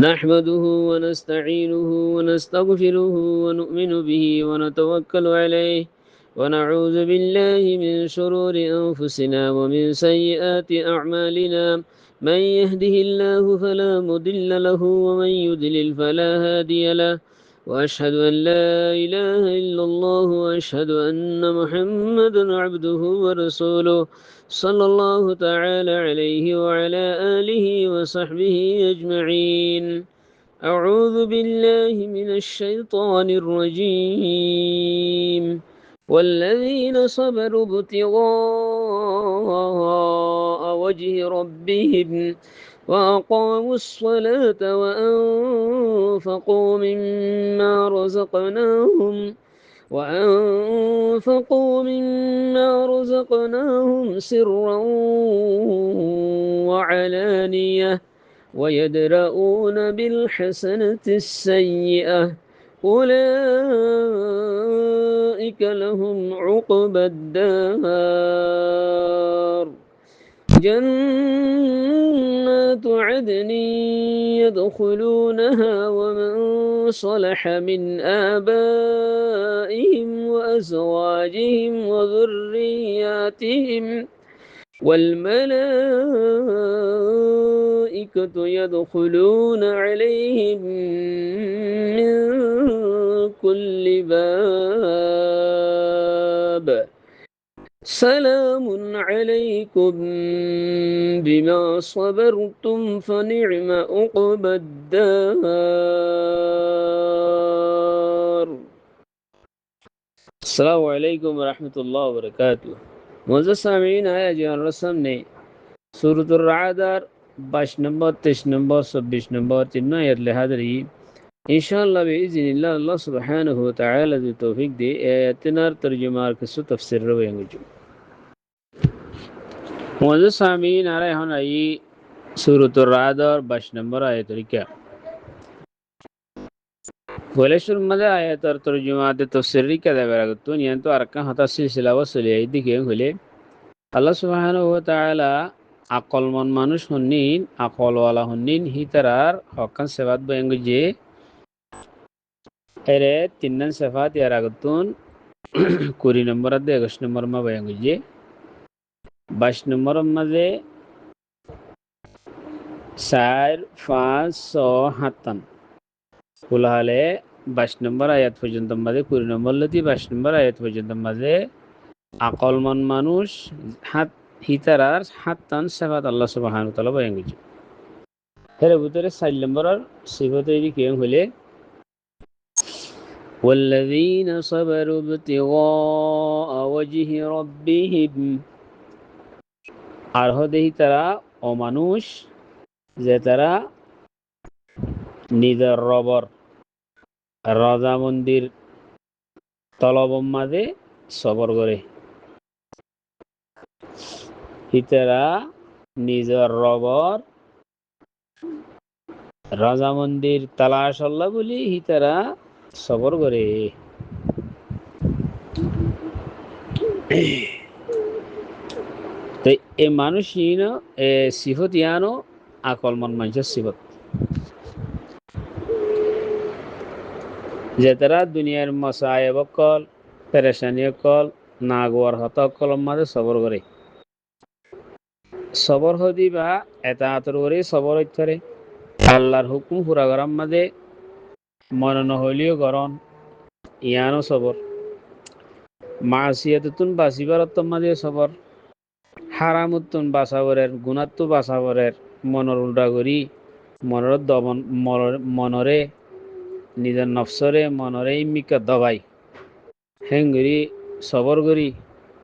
نحمده ونستعينه ونستغفره ونؤمن به ونتوكل عليه ونعوذ بالله من شرور أنفسنا ومن سيئات أعمالنا. من يهده الله فلا مضل له ومن يضلل فلا هادي له. وأشهد أن لا إله إلا الله وأشهد أن محمدا عبده ورسوله صلى الله تعالى عليه وعلى آله وصحبه أجمعين. أعوذ بالله من الشيطان الرجيم. والذين صبروا ابتغاء وجه ربهم وأقاموا الصلاة وأنفقوا مما رزقناهم سرا وعلانية ويدرؤون بالحسنة السيئة أولئك لهم عقبى الدار جنات عدن يدخلونها ومن صلح من آبائهم وأزواجهم وذرياتهم والملائكة يدخلون عليهم من كل باب سلام عليكم بما صبرتم فنعم عقبى الدار. السلام عليكم ورحمة الله وبركاته. موزة سامعين آیا جان رسم نے سورة الرعدار 22 نمبر 23 نمبر 26 نمبر 3 آیت لحاظری इंशाअल्लाह बिइज़्निल्लाह अल्लाह सुब्हानहु व तआला जो तौफीक दे आयतनार तर्जुमार किसु तफसीर रवेंगे मौजूद सामीन आ रहे हैं आई सूरतुर राद और 22 नंबर आयत रिका वलेशुर मदे आयत और तर्जुमात तफसीर रिका दे बरगतुन यंतो अरका हता सिलसिला वसले दिखे हुले अल्लाह सुब्हानहु व तआला আকল মন মানুষ হন্নিন আকলওয়ালা হন্নিন হিতারার হকান সেবাত বয়ঙ্গ যে এরে তিন্নান সেফাত ইয়ার আগতুন 20 নম্বর আদে 21 নম্বর মা বয়ঙ্গ যে 22 নম্বর মাঝে 4 5 6 7 কুলাহালে 22 নম্বর আয়াত পর্যন্ত মাঝে 20 নম্বর লতি 22 নম্বর আয়াত পর্যন্ত মাঝে আকল মন মানুষ হাত হিতারার হাত্তান সেফাত আল্লাহ সুবহানাহু ওয়া তাআলা বয়ঙ্গ যে এর ভিতরে 4 নম্বর সিফাত এই কি হলে والذين صبروا ابتغاء وجه ربهم আর হদেহি তারা অমানুষ যে তারা নিজের রবর রাজা মন্দির তলবম মাঝে সবর করে হিতারা নিজের রবর রাজা মন্দির তালাশ আল্লাহ বলি হিতারা সবর করে তো এই মানুষই না সিফত ইয়ানো আকল মন মানুষের সিফত যে তারা দুনিয়ার মসায়েব কল পেরেশানি কল নাগওয়ার হত কলম মাঝে সবর করে সবর হদি বা এতাআতর করে সবর হইতরে আল্লাহর হুকুম পুরা করার মাঝে মন নহলিও গরণ ইয়ানো সবর মাসিয়াতুন বাসিবারত মাঝে সবর হারামুত্তুন বাসাবরের গুণাত্ম বাসাবরের মনের উল্টা করি মনের দমন মনরে নিজের নফসরে মনরে ইমিকা দবাই হেঙ্গরি সবর করি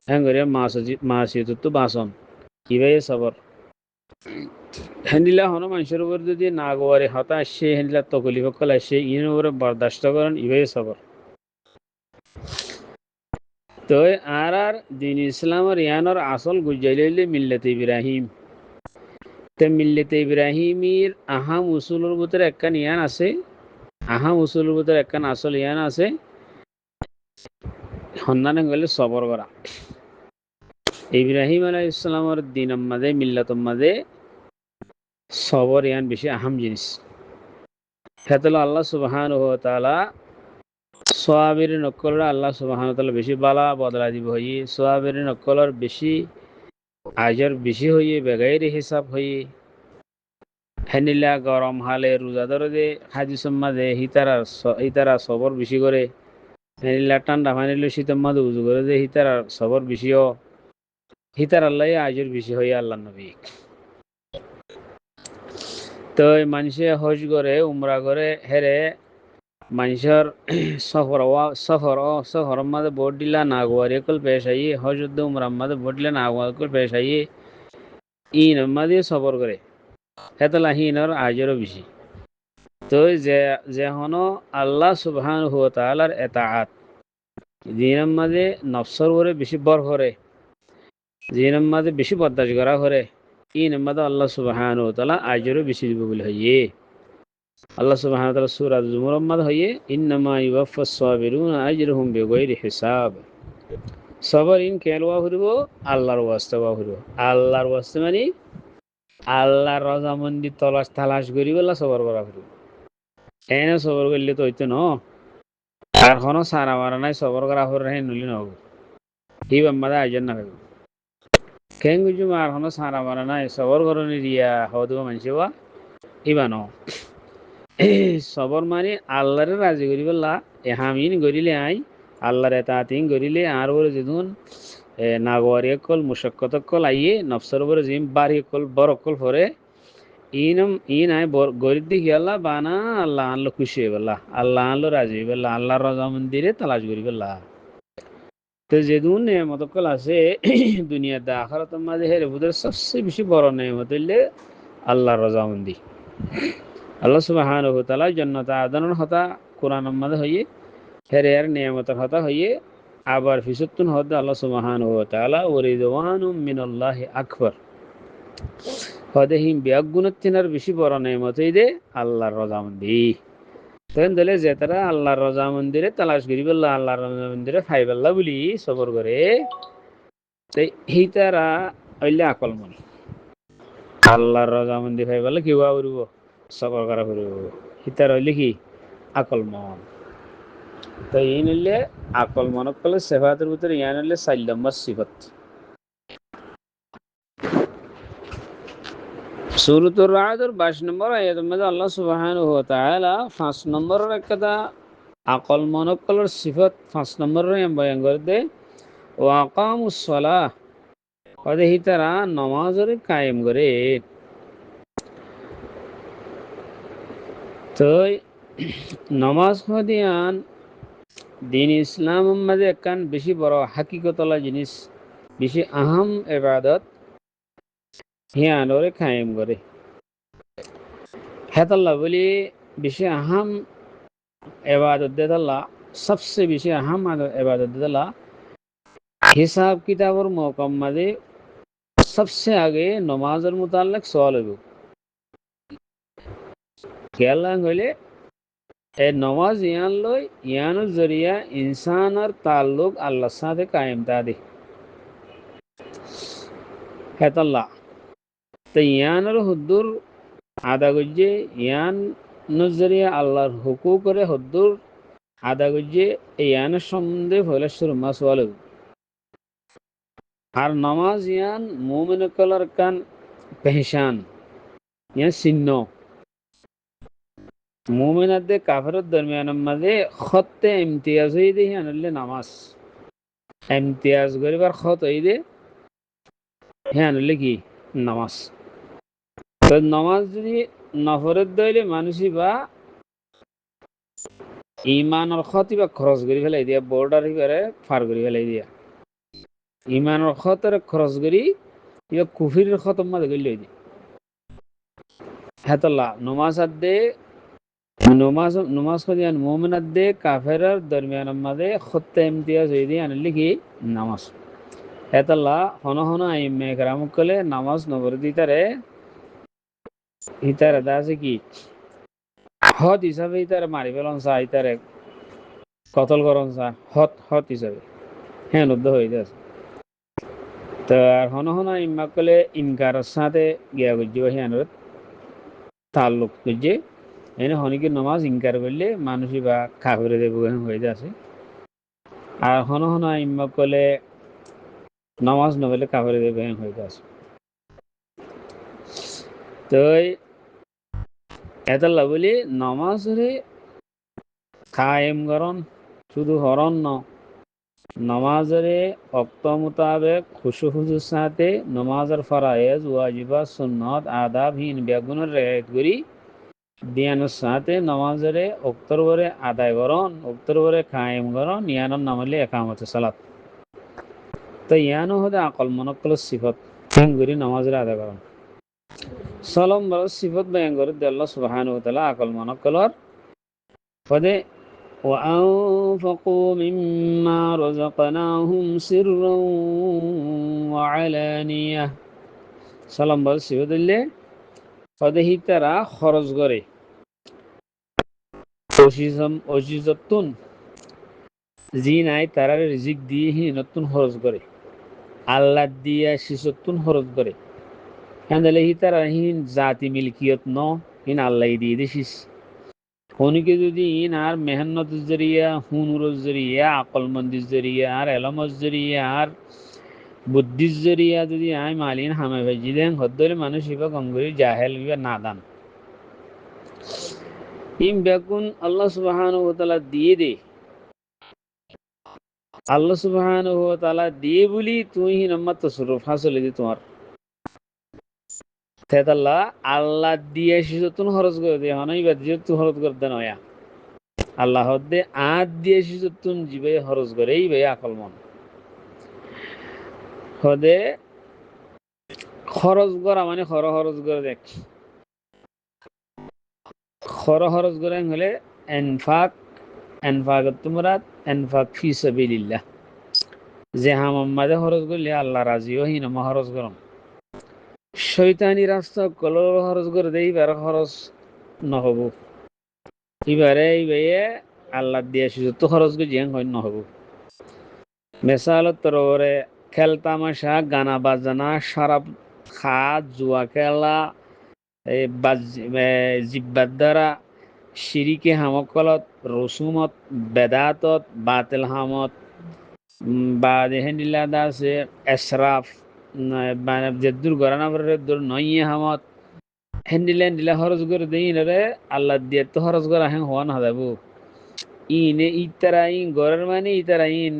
হেঙ্গরি মাসিয়াতুত্তু বাসন কিভাবে সবর হেন্দিলা হন মানুষের উপর যদি না গোয়ারে হতা আসছে হেন্দিলা তকলিফ কল আসছে ইন উপরে বরদাস্ত করেন ইভাবে সবর তো আর দিন ইসলামের ইয়ানোর আসল গুজাইলে মিল্লাতে ইব্রাহিম তে মিল্লাতে ইব্রাহিমের আহাম উসুলের ভিতরে একখান ইয়ান আছে আহাম উসুলের ভিতরে একখান আসল ইয়ান আছে সন্ধানে গেলে সবর করা ইব্রাহিম আলাইহিস সালামের দিনের মাঝে মিল্লাতের মাঝে সবর ইয়ান বেশি আহাম জিনিস হেতল আল্লাহ সুবহানাহু ওয়া তাআলা সোয়াবির নকলরা আল্লাহ সুবহানাহু ওয়া তাআলা বেশি বালা বদলা দিব হই সোয়াবির নকলর বেশি আজর বেশি হইয়ে বেগাইর হিসাব হইয়ে হেনিলা গরম হালে রোজাদার দে হাদিসের মাঝে হিতারা সবর বেশি করে হেনিলা ঠান্ডা পানিলে শীতের মাঝে উজু করে যে হিতারা সবর বেশিও হিতার আল্লাহ আজর বেশি হইয়া আল্লাহ নবী তো মানুষে হজ করে উমরা করে হেরে মানুষের সফর মাঝে ভোট দিলা না গোয়ারি কল পেশ আই হজরত উমরার মাঝে ভোট দিলা না গোয়ারি কল পেশ আই ইন মাঝে সফর করে হেতলা হিনর আজরও বেশি তো যে হনো আল্লাহ সুবহানাহু ওয়া তাআলার ইতাআত দিনের মাঝে নফসর করে বেশি বর করে দিনের মাঝে বেশি বরদাস্ত করা করে ইন মাঝে আল্লাহ সুবহানাহু ওয়া তাআলা আজরও বেশি দিব বলে হইয়ে আল্লাহ সুবহানাহু ওয়া তাআলা সূরা জুমুরের মাঝে হইয়ে ইন্নামা ইউওয়াফাস সাবিরুনা আজরুহুম বিগাইরি হিসাব সবর ইন কেলওয়া হইব আল্লাহর ওয়াস্তে হইব আল্লাহর ওয়াস্তে মানে আল্লাহর রজামন্দি তালাশ করি বলা সবর করা হইব এনে সবর করলে তো হইতো ন আর কোনো সারা মারা নাই সবর করা হর হে নলি নহব হি বাম্মাদা আইজন না হইব কেন গুজু আর কোনো সারা মারা নাই সবর করনি দিয়া হদব মানছিবা ইবা ন সবর মানে আল্লাহরে রাজি করি বললা এহামিন গরিলে আই আল্লাহর এতাতিন গরিলে আর ওর যেদিন নাগওয়ারি কল মুশাক্কত কল আইয়ে নফসর উপরে জিম বাড়ি কল বড় কল ফরে ইন আই গরিব দেখি আল্লাহ বানা আল্লাহ আনলো খুশি হয়ে বললা আল্লাহ আনলো রাজি হয়ে বললা আল্লাহর রজা মন্দিরে তালাশ করি বললা তো যেদিন নেমত কল আছে দুনিয়ার দা আখারাত মাঝে হেরে বুদের সবচেয়ে বেশি বড় নেমত হইলে আল্লাহর রজা মন্দির আল্লাহ সুবহানাহু ওয়া তাআলা জান্নাত আদানের হতা কোরআনের মাঝে হইয়ে হেরে আর নিয়ামতের হতা হইয়ে আবার ফিসুতুন হদা আল্লাহ সুবহানাহু ওয়া তাআলা ওয়ারিদওয়ানুম মিনাল্লাহি আকবার হদে হিম বিয়াগুণতিনার বেশি বড় নিয়ামত হই দে আল্লাহর রজামন্দি তখন দলে যে তারা আল্লাহর রজামন্দিরে তালাশ করি বললা আল্লাহর রজামন্দিরে ফাইবাল্লা বলি সবর করে তাই হিতারা হইলে আকল মনি আল্লাহর রজামন্দি ফাইবাল্লা কি হওয়া করব সবর করা করব হিতার হইলে কি আকল মন তো এই নিলে আকল মনক কলে সেফাতের ভিতরে ইয়া নিলে ৪ নম্বর সিফত সূরাতুর রা'দের ২২ নম্বর আয়াতের মধ্যে আল্লাহ সুবহানাহু ওয়া তাআলা ৫ নম্বরের একটা আকল মনক কলের সিফত ৫ নম্বরের বয়ান করে দে ওয়া আকামুস সালাহ ওদের হিতারা নামাজের কায়েম করে তো নামাজ হদিয়ান দিন ইসলাম মাঝে একখান বেশি বড় হাকিকতলা জিনিস বেশি আহম ইবাদত হিয়ানোরে কায়েম করে হেতাল্লাহ বলি বেশি আহম ইবাদত দেতাল্লাহ সবচেয়ে বেশি আহম ইবাদত দেতাল্লাহ হিসাব কিতাবর মৌকাম মাঝে সবচেয়ে আগে নমাজের মুতাল্লিক সওয়াল হইব খেয়াল হইলে এই নমাজ ইয়ান লই ইয়ানোর জরিয়া ইনসানের তাল্লুক আল্লাহর সাথে কায়েম তাদে হেতাল্লাহ তো ইয়ানোর হুদ্দুর আদা গজ্জে ইয়ান নজরিয়া আল্লাহর হুকুক করে হুদ্দুর আদা গজ্জে ইয়ানের সম্বন্ধে হইলে সুরমা সোয়াল হইব আর নমাজ ইয়ান মুমিন কলার কান পেহচান ইয়ান চিহ্ন মুমিনাদে কাফেরের দরমিয়ানের মাঝে খতে ইমতিয়াজ হই দে আনলে নামাজ ইমতিয়াজ করিবার খত হই দে হ্যাঁ আনলে কি নামাজ তো নামাজ যদি নফরের দইলে মানুষই বা ইমানের খত বা খরচ করে ফেলাই দিয়া বর্ডার করে ফার করে ফেলাই দিয়া ইমানের খতের খরচ করি ইয়া কুফিরের খতম মাঝে গেলে হই দিয়ে হেতল্লা নমাজ আদে নমাজ খদিয়ান মুমিনাত দে কাফেরের দরমিয়ানের মাঝে খত্তে ইমতিয়াজ হই দিয়ে আনলে কি নামাজ হেতাল্লা হন হন আইম্মে কেরামক কলে নামাজ নবর দিতারে হিতারে দাসে কি হত হিসাবে হিতারে মারি ফেলন চা হিতারে কতল করন চা হত হিসাবে হ্যাঁ লব্ধ হয়ে যাচ্ছে তো আর হন হন আইম্মা কলে ইনকারের সাথে গিয়া গুজ্জি হ্যাঁ তাল্লুক গুজ্জি এনে হনিকে নমাজ ইনকার করলে মানুষই বা কাফেরে দেব হয়ে যাচ্ছে। আর হন হন ইম্মা কলে নমাজ নবলে কাফেরে দেব হয়ে যাচ্ছে। তো এতাল্লা বলি নমাজরে কায়েম করন শুধু হরণ ন, নমাজরে অক্ত মোতাবেক খুশু খুশুর সাথে নমাজের ফরায়েজ ওয়াজিবা সুন্নত আদাবহীন বেগুনের রেয়াত করি দিয়ানোর সাথে নমাজরে অক্তর বরে আদায় করন, অক্তর বরে কায়েম করন, ইয়ানোর নামলে একামতে সালাত। তো ইয়ানো হতে আকল মনক্কল সিফত করি নমাজরে আদায় করন। সলম বড় সিফত বয়ান করে আল্লাহ সুবহানাহু ওয়া তাআলা আকল মনক্কলর পদে وأنفقوا مما رزقناهم سرا وعلانية সালাম বল সিবদুল্লে পদে তারা খরচ করে অসিজতুন জি নাই তারা রিজিক দিয়ে হি নতুন খরচ করে আল্লাহ দিয়া শিশতুন খরচ করে হ্যাঁ হি তারা হিন জাতি মিলকিয়ত ন হিন আল্লাহ দিয়ে দিছিস খনিকে যদি ইন আর মেহনত জরিয়া হুনুর জরিয়া আকলমন্দির জরিয়া আর এলমর জরিয়া আর বুদ্ধির জরিয়া যদি আই মালিন হামে ভেজি দেন হদ্দলে মানুষ ইবা গঙ্গুরি জাহেল ইবা নাদান ইম বেকুন আল্লাহ সুবহানাহু ওয়া তাআলা দিয়ে দে আল্লাহ সুবহানাহু ওয়া তাআলা দিয়ে বলি তুই হি নম্মত তসরুফ হাসলে দি তোমার তেতাল্লাহ আল্লাহ দিয়ে শিশতুন খরচ করে দে হনই বাদ দিয়ে তুই খরচ করতে নয়া আল্লাহ হদ্দে আদ দিয়ে শিশতুন জিবে খরচ করে এই ভাই আকল মন হদে খরচ করা মানে খরচ করে দেখ খরচ করে হলে এনফাক এনফাক তোমরা এনফাক ফি সাবিলিল্লাহ যে হামাম্মাদে খরচ করলে আল্লাহ রাজিও হিন খরচ করম শৈতানি রাস্তা কলর খরচ করে দেই এবার খরচ নহব এবারে এইবারে আল্লাহ দিয়ে সুযোগ খরচ করে জিয়াং হয় নহব মেসালত তররে খেল তামাশা গানা বাজানা সারাপ খাত জুয়া খেলা জিব্বাত দ্বারা শিরিকে হামকলত রসুমত বেদাতত বাতিল হামত বা হেন্দিলাদা আছে এশরাফ মানে যে দুর্ঘটনা নইয়ে হামত হেন্দিলা খরচ করে দিই রে আল্লাহ দিয়ে তো খরচ করা হ্যাঁ হওয়া না যাবো ইনে ইতারা ইন গরের মানে ইতারা ইন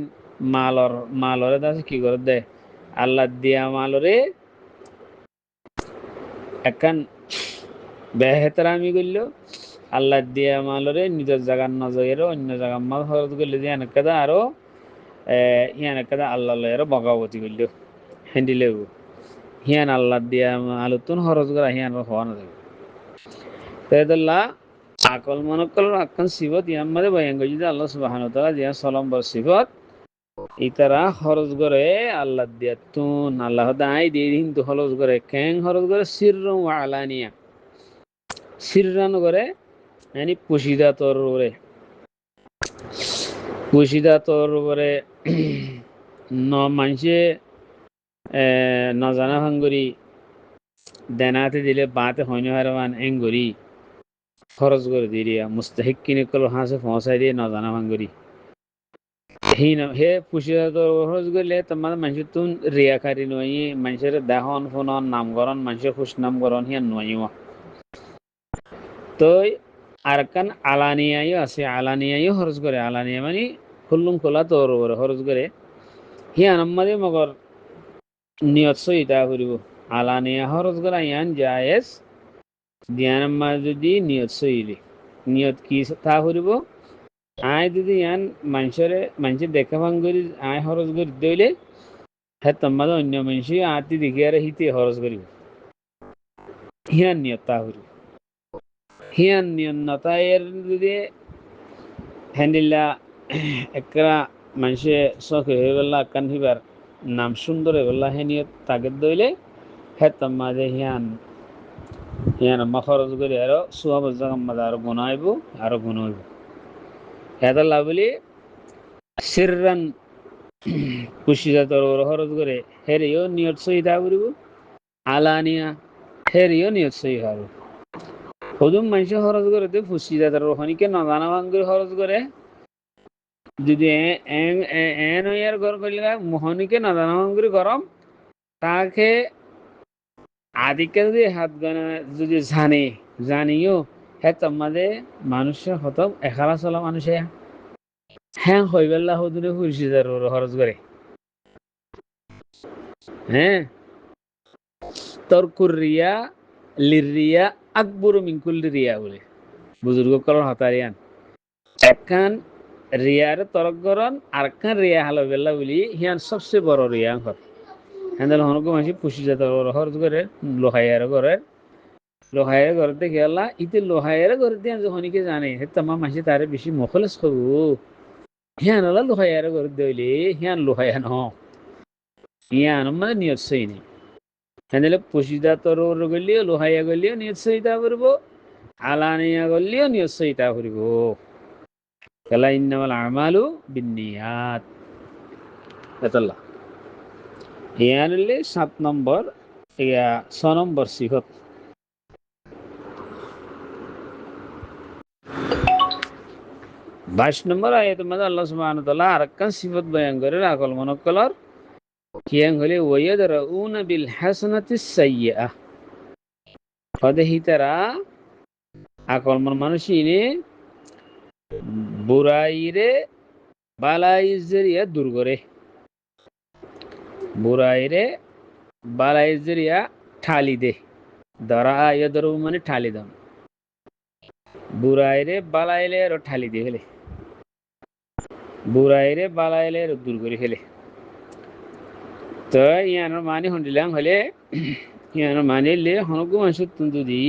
মালরে দাসে কি করে দে আল্লাহ দিয়া মালরে একান বেহেতরামি করলো আল্লাহ দিয়া মালরে নিজের জায়গার নজরের অন্য জায়গার মাল খরচ করলে দিয়ে এনেকাদা আরো ইয়ানেকাদা আল্লাহ লয়ের বগাবতী করলো হ্যান্ডিলেও হিয়ান আল্লাহ দিয়া আলুতুন খরচ করা হিয়ান হওয়া না যাবে তাইদুল্লাহ আকল মনকল আকান সিবত ইয়ান মাঝে বয়ান করি যে আল্লাহ সুবহানাহু ওয়া তাআলা জিয়া সলম বর সিবত ইতারা খরচ করে আল্লাহ দিয়া তুন আল্লাহ দাই দিয়ে দিন তো খরচ করে কেং খরচ করে সিররু ওয়া আলানিয়া সিররান করে মানে পুশিদা তোর উপরে পুশিদা তোর উপরে ন মানুষে নজানা ভাঙ্গুরি দেনাতে দিলে বাতে হইনি হারবান এঙ্গুরি খরচ করে দিয়ে মুস্তাহিক কিনে কল হাসে পৌঁছাই দিয়ে নজানা ভাঙ্গুরি হে পুশিদা তোর খরচ করলে তোমার মানুষের তুন রিয়াকারি নয় মানুষের দেহন ফোনন নামকরণ মানুষের খুশ নামকরণ হিয়ান নয় তো আরকান আলানিয়াইও আছে আলানিয়াইও খরচ করে আলানিয়া মানে খুল্লুম খোলা তোর উপরে খরচ করে হিয়ান আমাদের মগর নিয়ত সহিতা করিব আলানিয়া খরচ করা ইয়ান জায়েজ ধ্যান আম্মা যদি নিয়ত সহিলে নিয়ত কি তা করিব আয় যদি ইয়ান মানুষের দেখা ভাঙ করি আয় খরচ করে দিলে হ্যাঁ তোমার অন্য মানুষ আতি দেখি আর হিতে খরচ করিব হিয়ান নিয়ত তা করিব হিয়ান নিয়ন্নতায়ের যদি হ্যান্ডিল্লা একরা মানুষে শখ হয়ে গেল কান হিবার নাম সুন্দর হয়ে গেল হে নিয়ত তাকে দইলে হ্যাঁ তোমাদের হিয়ান আম্মা খরচ করে আরো সোয়াব জাগাম্মাদা আরো গুনাইব আরো গুণ হইব হেদার লাভলি সিররান কুশিদা তোর খরচ করে হেরিও নিয়ত সহি দা করিব আলানিয়া হেরিও নিয়ত সহি হবে সদুম মানুষে খরচ করে তো ফুসি যাতার রোহানিকে নজানা ভাঙ্গুর খরচ করে যদি এন ইয়ার ঘর করলে মোহনীকে নজানা ভাঙ্গুর গরম তাকে আদিকে যদি হাত গানা যদি জানিও হ্যাঁ তোমাদের মানুষের হতো এখালা চলা মানুষে হ্যাঁ হইবেল্লা হদুরে ফুসি যার খরচ করে হ্যাঁ তর্কুর রিয়া লিরিয়া আকবর মিনকুল রিয়া বলে বুজুর্গ কলর হতারিয়ান একখান রিয়ার তরক গরন আর একখান রিয়া হালো বেল্লা বলি হিয়ান সবচেয়ে বড় রিয়া ঘর হ্যান্ডেল হনক মাসি পুষি যেতে খরচ করে লোহাইয়ার ঘরের লোহাইয়ের ঘর দেখে আল্লাহ ইতে লোহাইয়ের ঘর দিয়ে যখনকে জানে হে তোমার মাসি তারে বেশি মখলস করবো হিয়ান আল্লাহ লোহাইয়ার ঘর দিলে হিয়ান লোহাইয়া ন হিয়ান মানে নিয়ত সই নেই হ্যান্ডেলে পুষিদা তর গলিও লোহাইয়া গলিও নিয়ত সইতা করবো আলানিয়া গলিও নিয়ত সইতা করব কালা ইন্নামাল আমালু বিন্নিয়াত এতলা ইয়ানলে 7 নম্বর 6 নম্বর সিফত 22 নম্বর আয়াতের মধ্যে আল্লাহ সুবহানাহু ওয়া তাআলা আরেকটা সিফত বয়ান করে আকল মনক্কলর কিয়াং হলে ওয়ায়াদরাউনা বিল হাসানাতিস সাইয়্যিআহ ফদেহি তারা আকল মন মানুষিনে বুরাইরে বালাই জরিয়া দূর করে বুরাইরে বালাই জরিয়া ঠালি দে দরা ইয়াদরু মানে ঠালি দাম বুরাইরে বালাইলে আর ঠালি দিয়ে ফেলে বুরাইরে বালাইলে আর দূর করে ফেলে তো ইয়ানোর মানে শুনিলাম হলে ইয়ানোর মানিলে হনকু মানুষ যদি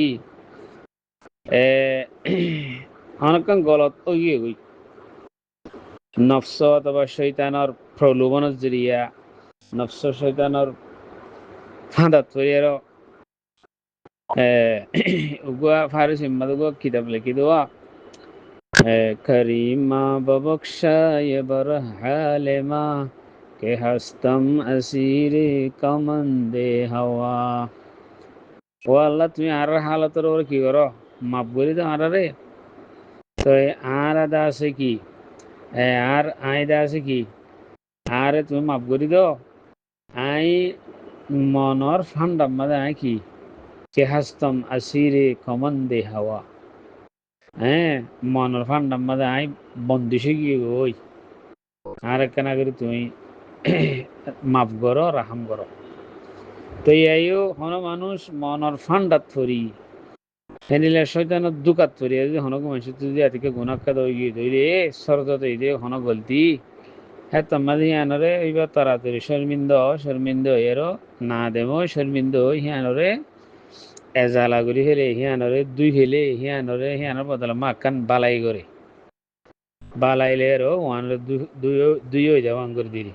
হনকান গলত ওগিয়ে গই নফস অথবা শৈতানোর প্রলোভনের জরিয়া নফস শৈতানোর ফাঁদাত ফরিয়ার উগুয়া ফারুস হিম্মত উগুয়া কিতাব লিখি দেওয়া করিমা ববক্ষায় বরহালেমা কে হস্তম আসিরে কমন্দে হাওয়া ও আল্লাহ তুমি আর হালতর ওর কি করো মাপ বলি তো আর রে তো আর আদা আছে কি আর আয়দা আছে কি আরে তুমি মাপ করি দাও আই মনর ফান্ডাম মাদে আই কি কে হাস্তম আসিরে কমন্দে হাওয়া হ্যাঁ মনের ফান্ডাম মাদে আই বন্দিশে গিয়ে ওই আর একখানা করে তুমি মাফ করো রাহাম করো তো এইও হন মানুষ মনের ফান্ডাত থরি হেনিলে শয়তানের দুকাত থরি যদি হনক মানুষ যদি আতিকে গুণাক্কা দই গিয়ে ধরে সরজত এই যে হন গলতি হ্যাঁ তোমাদের হিয়ানরে এইবার তাড়াতাড়ি শর্মিন্দ এরও না দেবো শর্মিন্দ হিয়ানরে এজালা করি ফেলে হিয়ানরে দুই ফেলে হিয়ানর বদলা মাকান বালাই করে বালাইলে এরও ওয়ানরে দুই হয়ে যাবো আঙ্গুর দিদি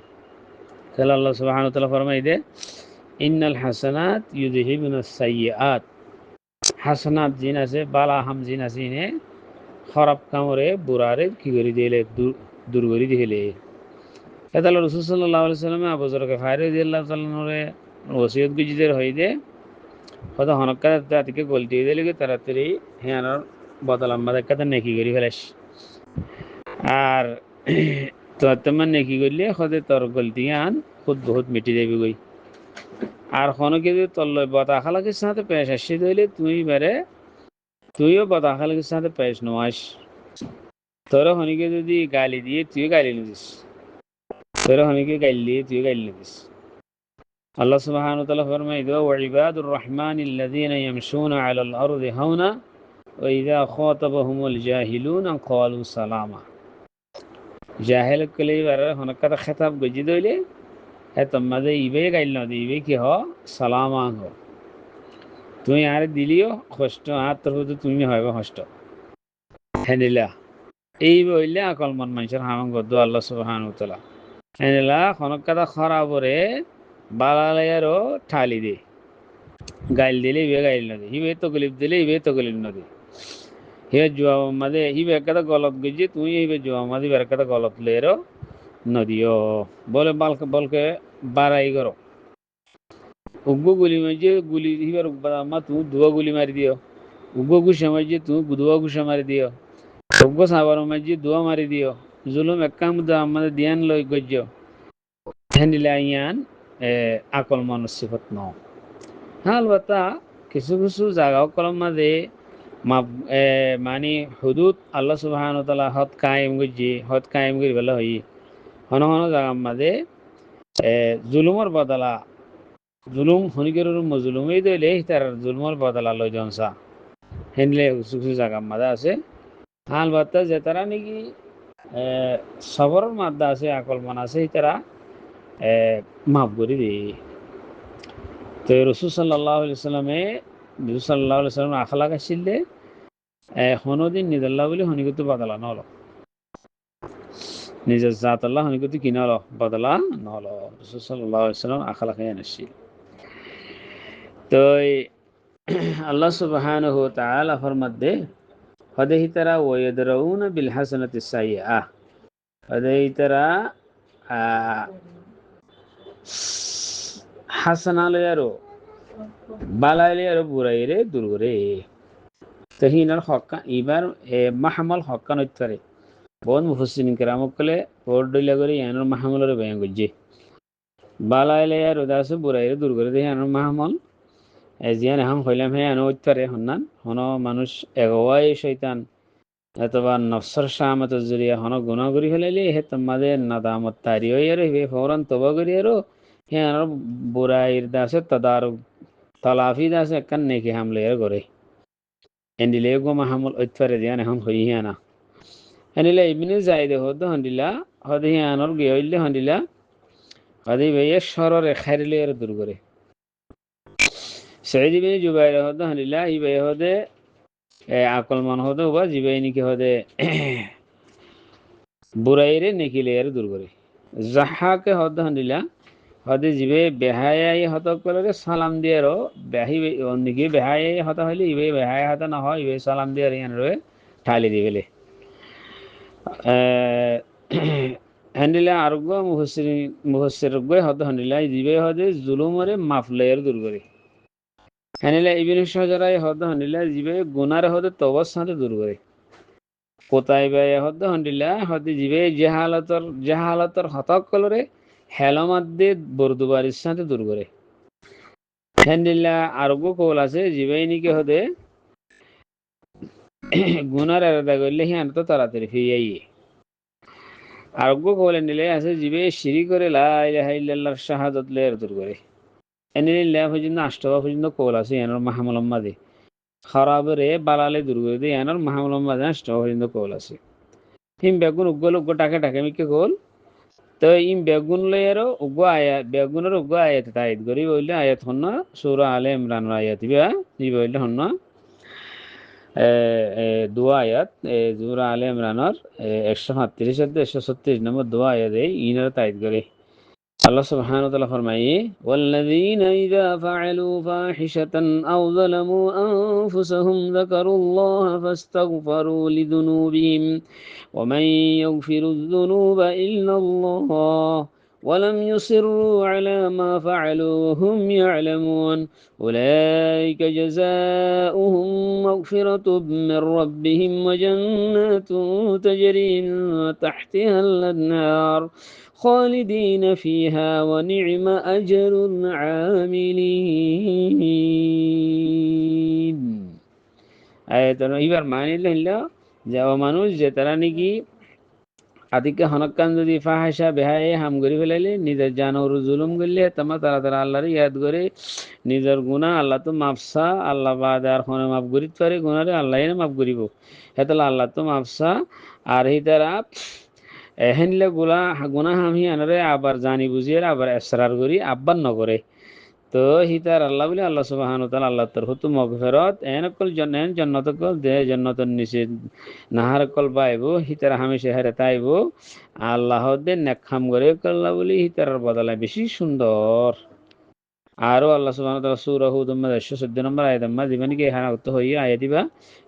তাহলে আল্লাহ সুবহানাহু ওয়া তাআলা ফরমাই দে ইন্নাল হাসানাত ইউযহিবুনাস সাইয়্যাত হাসানাত জিন আছে বালা হাম জিন আছে ইনে খারাপ কামরে বুরারে কি করে দিলে দূর করে দিলে এটা রাসূল সাল্লাল্লাহু আলাইহি ওয়াসাল্লাম আবু যর গফারি রাদিয়াল্লাহু তাআলা নরে ওসিয়ত গুজিদের হইদে কত হনকা তাতিকে গলতি দিলে কি তাড়াতাড়ি হিয়ানর বদলাম মাদে কত নেকি করি ফেলাস আর তো তেমন নেকি করলে খদে তোর গলতি আন খুদ বহুত মিটি যাবি গই আর হনকে যদি তোর বতা খালাকের সাথে পেশ আসি দিলে তুইও বতা খালাকের সাথে পেশ নোয়াস তোর হনিকে যদি গালি দিয়ে তুই গালি নিদিস তোর হনিকে গালি দিয়ে তুই গালি নিদিস আল্লাহ সুবহানাহু ওয়া তাআলা ফরমায় দো ওয়া ইবাদুর রহমানিল্লাযীনা ইয়ামশুনা আলাল আরদি হাওনা ওয়া ইযা খাতাবাহুমুল জাহিলুনা ক্বালু সালামা জাহেল কলে বার হনকা খেতাব গজি দইলে হে তোমাদের ইবে গাইল না দিবে কি হ সালামা হো তুমি আর দিলিও কষ্ট আর তোর তুমি হইবে কষ্ট হেনিলা এই বইলে আকল মন মানুষের হামাং গদ্দ আল্লাহ সুবহানাহু ওয়া তাআলা হেনিলা হনকা খরাবরে বালালেরও ঠালি দে গাইল দিলে ইবে গাইল না দে ইবে তো গলিব দিলে ইবে তো গলিব না দে হে জবাব মাদে ইবে একটা গলত গজি তুই ইবে জবাব মাদি বার একটা গলত লেরো নদিও বলে বলকে বাড়াই করো উগ্গু গুলি মাঝে গুলি হিবার মা তুমি দুয়া গুলি মারি দিও উগ্র ঘুষে মারি তুমি বুধুয়া ঘুষে মারি দিও উগ্র সাবার মারি দুয়া মারি দিও জুলুম একাম আমাদের দিয়ান লই গজ্য হ্যান্ডিলা ইয়ান আকল মানুষ সিফত ন হ্যাঁ আলবাতা কিছু কিছু জায়গা কলম মাঝে মানে হুদুদ আল্লাহ সুবহানাহু ওয়া তাআলা হদ কায়েম গজ্জি হদ কায়েম করি বলা হই হন হন জায়গা মাঝে জুলুমর বদলা জুলুম হনিকের মজলুমই দইলে তার জুলুমর বদলা লই জনসা হেনলে কিছু কিছু জায়গা মাঝে আছে হাল বার্তা যে তারা নাকি সবরের মাদ্দা আছে আকল মান আছে তারা মাফ করি দি তো রসুল সাল্লাহ সাল্লামে রসুল সাল্লাহ সাল্লাম আখলা গাছিলে হনদিন নিজাল্লাহ বলে হনিকত বদলা নল নিজের জাত আল্লাহ হনিকত কিনা হলো বদলা নল রসুল সাল্লাহ সাল্লাম আখলা খাই আনছিল তো আল্লাহ সুবহানাহু ওয়া তাআলা ফরমাতে হদেহি তারা ওয়াইদরাউনা বিল হাসানাতিস সাইয়্যাহ হদেহি তারা হাসানালয়ারো বালাইলিয়ারো বুরাইরে দুর্গরে তহিনার হক্কা এবার মাহমল হক্কান উত্তরে বহুত মুফাসসিরিন কেরামক কলে পড়ডইলা করে ইয়ানোর মাহমলের বয়ান করছে বালাইলিয়ারো দাসে বুরাইরে দুর্গরে দেহি ইয়ানোর মাহমল জিয়ান এখন হইলাম হে আনো উত্তরে হন্নান হন মানুষ এগোয়াই শৈতান অথবা নফসর শামত জরিয়া হন গুণা করি ফেলাইলে হে তোমাদের নাদামত তারি হই আর হে ফৌরান তবা করি আরো হে আনার বুরাইর দাসে তদার তলাফি দাসে কান নেকি হামলে আর করে এন্ডিলে গো মাহমুল উত্তরে জিয়ান এখন হই আনা এনিলে ইবনে জাইদে হদ হন্ডিলা হদি আনর গিয়ইলে হন্ডিলা হদি বেয়ে সররে খাইলে আর দূর করে সঈদ ইবনে জুবাইর হদ হন্ডিলা ই বেয়ে হদে আকল মান হদে বা জিবাই নিকে হদে বুরাইরে নেকিলে আর দূর করে জাহাকে হদ হন্ডিলা হদে জিবে বেহায়াই হত করে সালাম দিয়ে রো বেহি অন্যকে বেহায়াই হতা হইলে ইবে বেহায়া হতা না হয় ইবে সালাম দিয়ে ইয়ান রয়ে ঠালি দিবেলে হ্যান্ডিলা আরোগ্য মুহসির হদ হন্ডিলা জিবে হদে জুলুমরে মাফলের দূর করে হ্যান্ডিলা ইবিন সজরাই হদ হন্ডিলা জিবে গুনার হদে তবস সাথে দূর করে কোথায় ব্যয় হদ হন্ডিলা হদে জিবে জেহালতর হতক কলরে হেলমাদ্দে বরদুবারির সাথে দূর করে হ্যান্ডিলা আরোগ্য কৌল আছে জিবে নিকে হদে গুনার এরাদা করলে হিয়ান তো তাড়াতাড়ি ফিরিয়াই আরোগ্য কৌলে নিলে আছে জিবে শিরি করে লা ইলাহা ইল্লাল্লাহর শাহাদাত লের দূর করে এনিলে লা পর্যন্ত আষ্টবা পর্যন্ত কৌল আছে ইয়ানোর মাহমুলাম মাদে খারাবরে বালালে দূর করে দিয়ে ইয়ানোর মাহমুলাম মাদে আষ্টবা পর্যন্ত কৌল আছে হিম বেগুন উগ্গল উগ্গ টাকে টাকে মিকে কৌল তো ইম বেগুন লয়েরও উগ্গ আয়াত বেগুনের উগ্গ আয়াত তাইদ করি বললে আয়াত হন সূরা আলে ইমরান আয়াত ইবা ই বললে হন দোয়া আয়াত সূরা আলে ইমরানের 137 থেকে 136 নম্বর দোয়া আয়াত ইনার তাইদ করে আল্লাহ সুবহানাহু ওয়া তাআলা ফরমায়ে ওয়াল্লাযীনা ইযা ফাআলু ফাহিশাতান আও যালামু আনফুসাহুম যাকারুল্লাহা ফাস্তাগফারু লিযুনুবিহিম ওয়া মান ইয়াগফিরুয যুনুবা ইল্লাল্লাহ ولم يصروا على ما فعلوا وهم يعلمون أولئك جزاؤهم مغفرة من ربهم وجنات تجري من تحتها الأنهار خالدين فيها ونعم أجر العاملين আয়াতন এবার মানিলে হইলো যে মানুষ যে তারা নাকি আদিকে হনকান যদি ফাহাসা বেহায়ে হাম করি ফেলাইলে নিজের জানোর জুলুম করলে তোমা তারা তারা আল্লাহর ইয়াদ করে নিজের গুনাহ আল্লাহ তো মাফসা আল্লাহ বাদ আর হনে মাফ করিতে পারে গুনারে আল্লাহ মাফ করিব হেতলা আল্লাহ তো মাফসা আর হি তারা হেনলে গুনাহ হামি আনরে আবার জানি বুঝিয়ে আবার এসরার করি আব্বান নকরে তো হিতার আল্লাহ বলে আল্লাহ সুবহানাহু ওয়া তাআলা আল্লাহ তরফত মাগফিরাত এনকল জান্নাত কল দে জান্নাতন নিচে নাহার কল পাইবো হিতার হামেশা হেরে তাইবো আল্লাহ দে নেকহাম করে আল্লাহ বলি হিতার বদলা বেশি সুন্দর আরো আল্লাহ সুবহানাহু ওয়া তাআলা সূরা হুদ 114 নম্বর আয়াত মা দিবেন কি এখানে উত্তর হইয়া আয়াত দিবা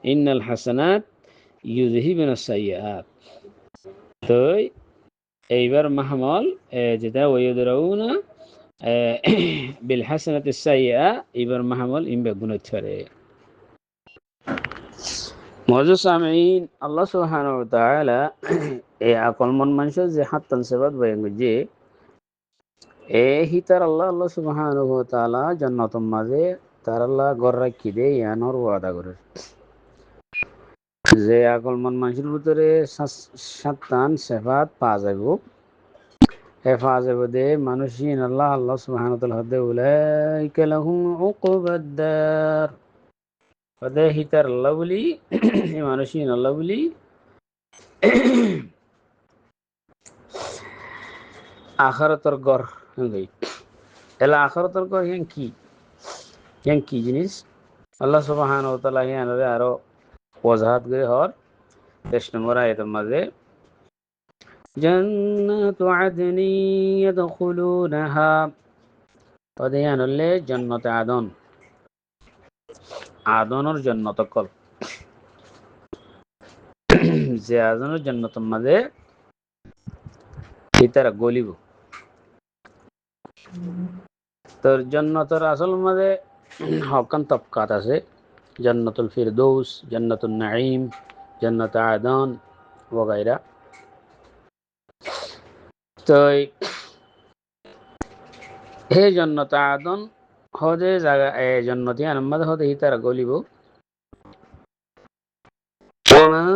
ইন্নাল হাসানাত ইউযহিবুনাস সাইয়্যাত তো এইবার মাহমল যেটা ওয়াইদরাউনা বিল হাসানাতিস সাইয়্যা এবার মাহমল ইম বেগুন উত্তরে মজুস আমিন আল্লাহ সুবহানাহু ওয়া তাআলা এই আকল মন মানুষের যে হাত্তান সেবাত বয়ান যে এ হিতার আল্লাহ সুবহানাহু ওয়া তাআলা জান্নাতুল মাঝে তার আল্লাহ ঘর রাখি দে ইয়ানোর ওয়াদা করে যে আকল মন মানুষের ভিতরে সাত্তান সেবাত পাওয়া যাইব এ পাওয়া যাইব দে মানুষই আল্লাহ সুবহানাহু ওয়া তাআলা হদে উলাইকা লাহুম উকুবাদ দার হদে হিতার আল্লাহ বলি এই মানুষই আল্লাহ বলি আখারাতর গড় হই এলা আখারাতর গড় ইয়াং কি জিনিস আল্লাহ সুবহানাহু ওয়া তাআলা ইয়ানরে আরো ওয়াজাহাত করে হর 23 নম্বর আয়াতের মাঝে জান্নাতু আদনি ইয়াদখুলুনাহা ওদে ইয়ানলে জান্নাত আদন আদনের জান্নাত কল যে আদনের জান্নাতের মাঝে ভিতরে গলিব তোর জান্নাতের আসল মাঝে হকান তবকাত আছে জান্নাতুল ফিরদৌস জান্নাতুল নাঈম জান্নাত আদন वगैरह তো হে জান্নাত আদন হদে জায়গা এ জান্নাতি আনমাদ হদে হিতার গলিব ومن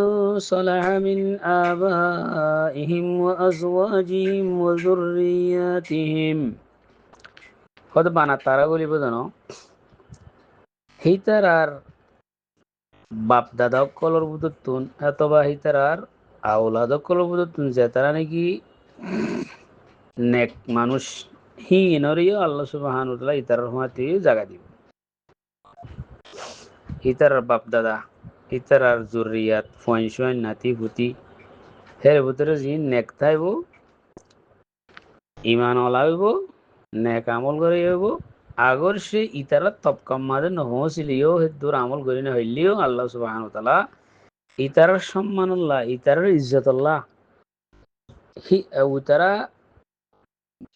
صلح من آبائهم وأزواجهم وذرياتهم হদে বানা তারা গলিব জানো হিতার আর বাপ দাদা কলর বুতুন অথবা হিতার আর আওলাদ কলর বুতুন যে তারা নাকি নেক মানুষ হিনরিও আল্লাহ সুবহানাহু ওয়া তাআলা ইতার রহমতে জায়গা দিব ইতার বাপ দাদা ইতার আর জুরিয়াত ফয়ন নাতি পুতি হের ভিতরে যি নেক থাইব ইমান ওলাইব নেক আমল করে হইব আগর সে ইতার তবকাম মাঝে নহসিলিও দূর আমল করি না হইলিও আল্লাহ সুবহানাহু ওয়া তাআলা ইতার সম্মানুল্লাহ ইতার ইজ্জতুল্লাহ হি উতারা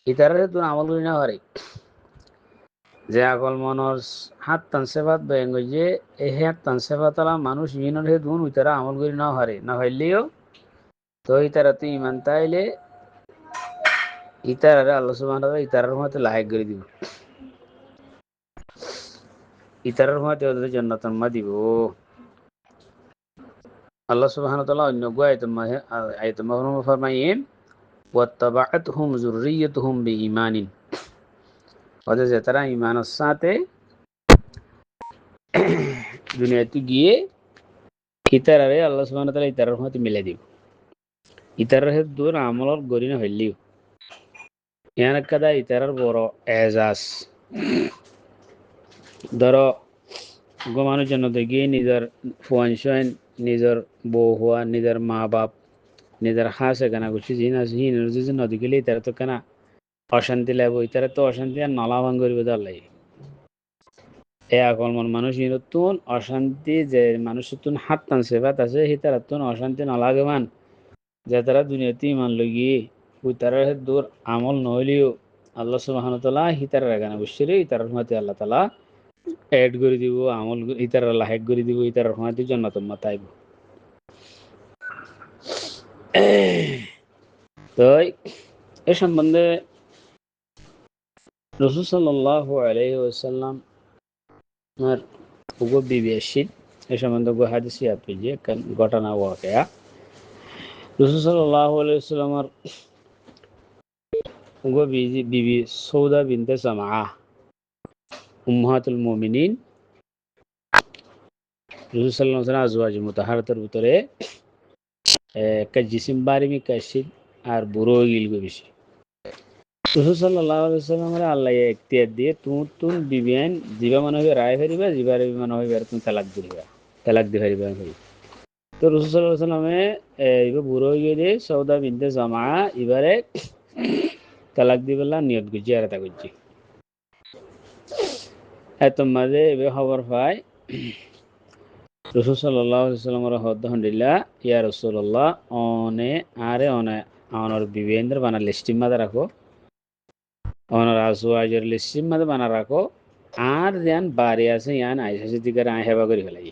ইতার দূর আমল করি না হরে যে আকল মনর হাত তান সেবাত বেঙ্গ যে এই হাত তান সেবাতলা মানুষ ইনর হে দুন উতারা আমল করি না হরে না হইলিও তো ইতারা তুই ইমান তাইলে ইতারা আল্লাহ সুবহানাহু ওয়া তাআলা ইতারার মতে লায়েক করে দিব ইতারার মতে ওদের জান্নাতুল মা দিব আল্লাহ সুবহানাহু ওয়া তাআলা অন্য আয়াতে মাহরুম ফরমায়েন ওয়াত্তাবাআতহুম যুররিয়াতুহুম বিঈমানিন ওদের যে তারা ইমানের সাথে দুনিয়াতে গিয়ে ইতারারে আল্লাহ সুবহানাহু ওয়া তাআলা ইতারার মতে মিলাই দিব ইতারার হে দূর আমলর গরি না হইলিও ইয়ান কাদা ইতারার বড় এজাজ ধরো ঘুমানোর জন্য তো গিয়ে নিজের ফুয়ান নিজের বউ হওয়া নিজের মা বাপ নিজের হাঁস এখানে গুছি জিন আছে হিনের যদি নদী গেলে তারা তো কেনা অশান্তি লাগবে তারা তো অশান্তি আর নলা ভাঙ করিবে তার লাগে এ আকল মন মানুষ নতুন অশান্তি যে মানুষের তুন হাত টান সেবাত আছে সেই তারা তুন অশান্তি নালাগে মান যে তারা দুনিয়াতে ইমান লগিয়ে তারা দূর আমল নহলিও আল্লাহ সুবহানাহু ওয়া তাআলা হিতার এখানে বসে ইতার মতে আল্লাহ তাআলা এড করে দিব আমল ইতার লাহেক করে দিব ইতার রহমাতি জান্নাতুল মাতাইব তো এ সম্বন্ধে রাসূল সাল্লাল্লাহু আলাইহি ওয়াসাল্লাম আর উগো বিবি এসিদ এ সম্বন্ধে গো হাদিসে আপনি যে ঘটনা ওয়াকিয়া রাসূল সাল্লাল্লাহু আলাইহি ওয়াসাল্লাম আর উগো বিবি সৌদা বিনতে জামআ উম্মাহাতুল মুমিনিন রাসূল সাল্লাল্লাহু আলাইহি ওয়াসাল্লাম আজওয়াজ মুতাহারাতের ভিতরে একটা জিসিম বারিমি কাশিদ আর বুড়ো গিলগো বেশি রাসূল সাল্লাল্লাহু আলাইহি ওয়াসাল্লামের আল্লাহ ইখতিয়ার দিয়ে তুন বিবিয়ান জিবা মনে হবে রায় ফেরিবা জিবার মনে হবে আর তুমি তালাক দি ফেরিবা তো রাসূল সাল্লাল্লাহু আলাইহি ওয়াসাল্লামে ইবা বুড়ো গিয়ে দিয়ে সৌদা বিনতে জামা এবারে তালাক দিবেলা নিয়ত গুজি আর তা গুজি এত মাঝে এবে খবর পায় রাসূল সাল্লাল্লাহু আলাইহি ওয়াসাল্লামের হদ্দহন্দিল্লা ইয়া রাসূলুল্লাহ অনে অনর বিবেন্দ্র বানা লিস্টিম মাদা রাখো অনর আজওয়াজের লিস্টিম মাদা বানা রাখো আর ইয়ান বাড়ি আছে ইয়ান আইসা সিদ্দিকার আয় হেবা করি ফেলাই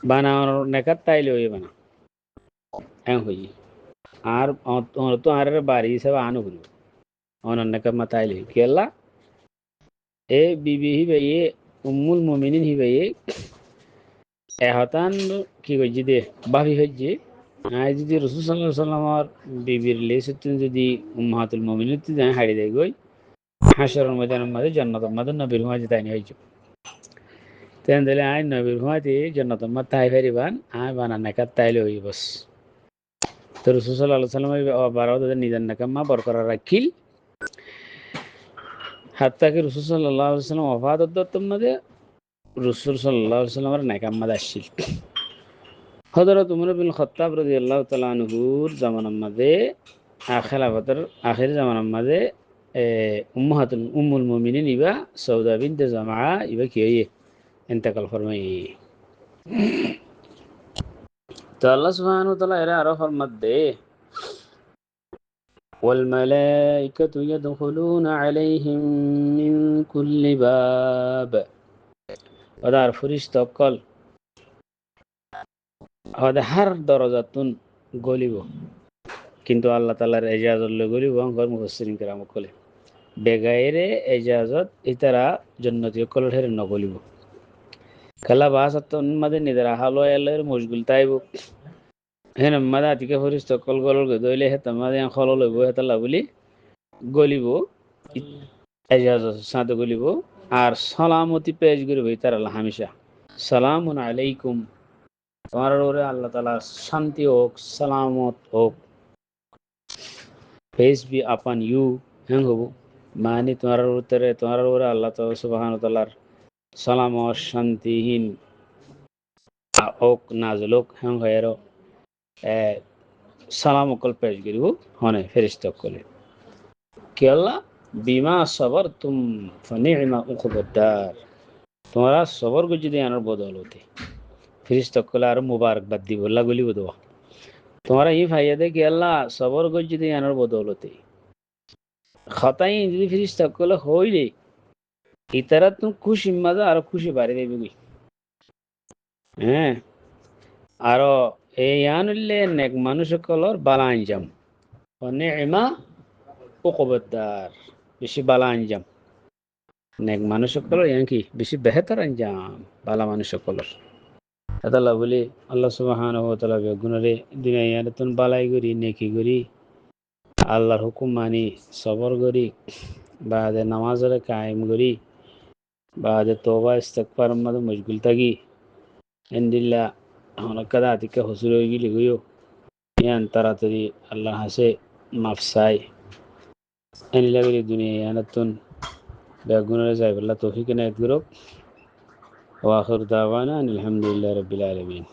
বানানোর নেকাত তাইলে হই বানা এম হই আর তো আর বাড়ি হিসাবে আনো হলো অনন্য নেকাত মা তাইলে কেলা এ বিবি হিবে এ উম্মুল মুমিনিন হিবে এহতান কি কইছি দে ভাবি হইছে আই যদি রসুল সাল্লাল্লাহু আলাইহি সাল্লামর বিবির লিস্টে যদি উম্মাহাতুল মুমিনিন তে যায় হাড়ি দেয় গই হাশরের ময়দানের মাঝে জান্নাতের মাঝে নবীর মাঝে তাই হইছে তেন দিলে আই নবীর মাঝে জান্নাতের মাঝে তাই ফেরিবান আই বানা নাকাত তাইলে হই বস তো রসুল সাল্লাল্লাহু আলাইহি সাল্লাম বারাও তাদের নিজের নাকাম্মা বরকরার রাখিল হাত্তা কি রসুল সাল্লাল্লাহু আলাইহি সাল্লাম ওফাত দত্তম মাঝে রসুল সাল্লাল্লাহু আলাইহি সাল্লামের নাকাম্মা আসছিল হযরত উমর বিন খাত্তাব রাদিয়াল্লাহু তাআলা আনহুর জামানার মাঝে খেলাফতের আখির জামানার মাঝে উম্মুল মুমিনিন ইবা সৌদা বিনতে জামা ইবা কি হইয়ে ইন্তেকাল ফরমাই তো আল্লাহ সুবহানাহু ওয়া তাআলা এরা আরো ফরমাত দে والملائكة يدخلون عليهم من كل باب ودار فرشتة قال هذا هر درجاتون গলিব কিন্তু আল্লাহ তাআলার ইজাজত লই গলিব অঙ্গর মুফাসসিরিন কেরাম কলে বেগাইরে এজাজত ইতারা জন্নতি কলর হেরে নগলিব খেলা বাসাতন মাদে নিদারা হালো এলের মুশগুল তাইব হেন মাদা আতিকে ফরিস্ত কল গলর গদইলে হে তামাদে খল লইব হেতালা বলি গলিব এজাজত সাদ গলিব আর সালামতি পেজ গরিব ইতারা হামেশা সালামুন আলাইকুম তোমার উপরে আল্লাহ তাআলার শান্তি হোক সালামত হোক পেজ বি আপন ইউ হেন হব মানে তোমার উপরে আল্লাহ সুবহানাহু ওয়া তাআলার সালাম ও শান্তিহীন ওক নাজল হোক হ্যাঁ হয়েরো সালাম অকল পেশ করিব হনে ফেরিস্ত কলে কি আল্লাহ বিমা সবর তুম ফনিমা উকবদার তোমরা সবর গুজি দিয়ে আনার বদলতে ফেরিস্ত কলে আর মুবারকবাদ দিব লাগুলি বদবা তোমরা ই ফাইয়া দে কি আল্লাহ সবর গুজি দিয়ে আনার বদলতে খতাই যদি ফেরিস্ত কলে হইলে ইতারা তুমি খুশি মাজা আর খুশি বাড়ি দেবে হ্যাঁ আরো এই আনলে নেক মানুষ কলর বালা আঞ্জাম নি'মা উকবদার বেশি বালা আঞ্জাম নেক মানুষ কলর কি বেশি বেহতর আঞ্জাম বালা মানুষ কলর আল্লাহ বলি আল্লাহ সুবহানাহু ওয়া তাআলা বেগুনরে দুনিয়া ইয়ানতুন বালাই গরি নেকি গরি আল্লাহর হুকুম মানি সবর গরি বাদে নামাজরে কায়েম গরি বাদে তওবা ইস্তিগফার মধ্যে মশগুল থাকি এন্ডিল্লা হনকাদা আতিকে হসুর হয়ে গেলি গইও ইয়ান তাড়াতাড়ি আল্লাহ হাসে মাফসাই এনিলা গরি দুনিয়া ইয়ানাতুন বেগুনরে যাইবল্লাহ তৌফিক এনায়েত করুক ওয়া আখিরু দাওয়ানা আলহামদুলিল্লাহি রাব্বিল আলামিন